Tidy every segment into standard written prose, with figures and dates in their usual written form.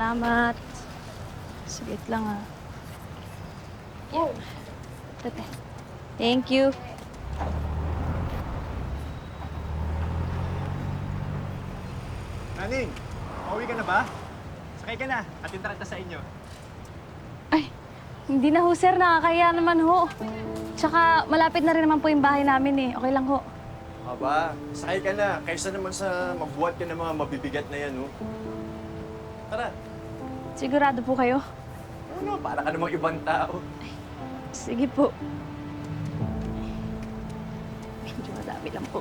Salamat. Saglit lang ah. Wow. Tete. Thank you. Naning, pauwi ka na ba? Sakay ka na. Atin taranta sa inyo. Ay, hindi na ho, sir. Nakakaya naman ho. Tsaka malapit na rin naman po yung bahay namin eh. Okay lang ho. Aba, sakay ka na. Kaysa naman sa magbuhat ka ng mga mabibigat na yan, oh. Tara. Sigurado po kayo? Ano, para ka namang ibang tao. Sige po. Medyo madami lang po.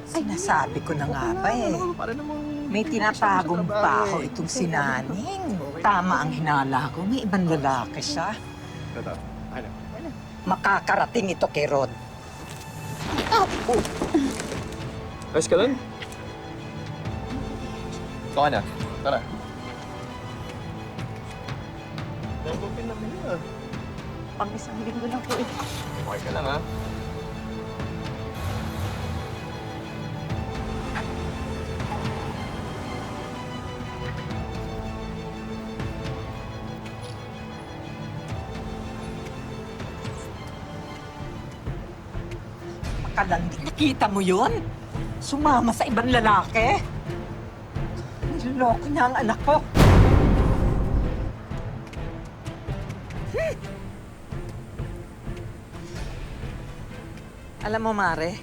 Sinasabi ko na nga ba eh. Para namang... May tinatagong baho itong si Naning. Tama ang hinala ko. May ibang lalaki siya. Ito, ano? Makakarating ito kay Rod. Ayos ka lang? Ito ka na. Tara. Nagupin namin yun. Pang isang linggo lang po eh. Okay ka lang, ha? Makalandi. Nakita mo yun? Sumama sa ibang lalaki. Niloloko niya ang anak ko. Alam mo, Mare,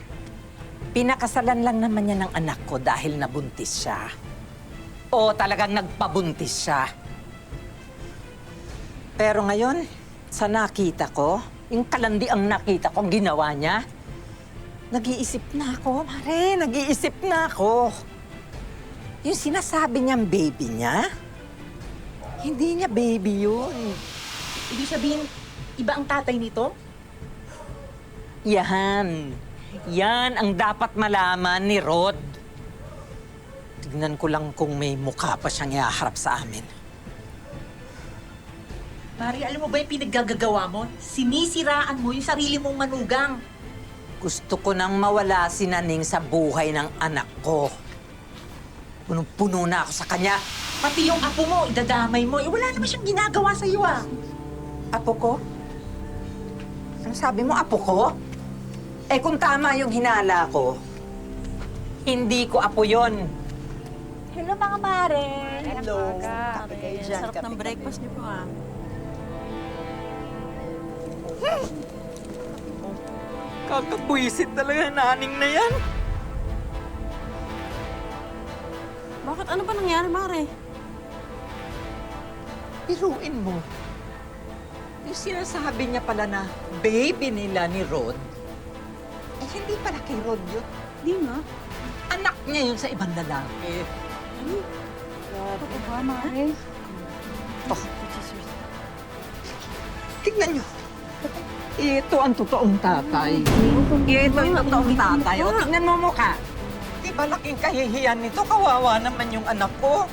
pinakasalan lang naman niya ng anak ko dahil nabuntis siya. O talagang nagpabuntis siya. Pero ngayon, sa nakita ko, yung kalandi ang nakita ko, ginawa niya, nag-iisip na ako, Mare, nag-iisip na ako. Yung sinasabi niyang baby niya, hindi niya baby yun. Ibig sabihin, iba ang tatay nito? Yan. Yan ang dapat malaman ni Rod. Tignan ko lang kung may mukha pa siyang ihaharap sa amin. Mari, alam mo ba yung pinaggagawa mo? Sinisiraan mo yung sarili mong manugang. Gusto ko nang mawala si Naning sa buhay ng anak ko. Punong-puno na ako sa kanya. Pati yung apo mo, idadamay mo. Eh, wala naman siyang ginagawa sa iyo, ah. Apo ko? Ano sabi mo, apo ko? Eh kung tama yung hinala ko, hindi ko apo yon. Hello mga mare. Hello. Kape kayo dyan. Sarap ng breakfast niyo po ah. Kakabwisit talaga Naning na yan. Bakit? Ano ba nangyari, mare? Biruin mo. Yung sinasabi niya pala na baby nila ni Rod, eh hindi pala kay Rod yun. Di nga. Anak niya yun sa ibang lalaki. Totoo ba, mare? Oh. Tignan niyo. Ito ang totoong tatay. Ito ang totoong tatay. O, tignan mo mukha. Di ba laking kahihiyan nito? Kawawa naman yung anak ko.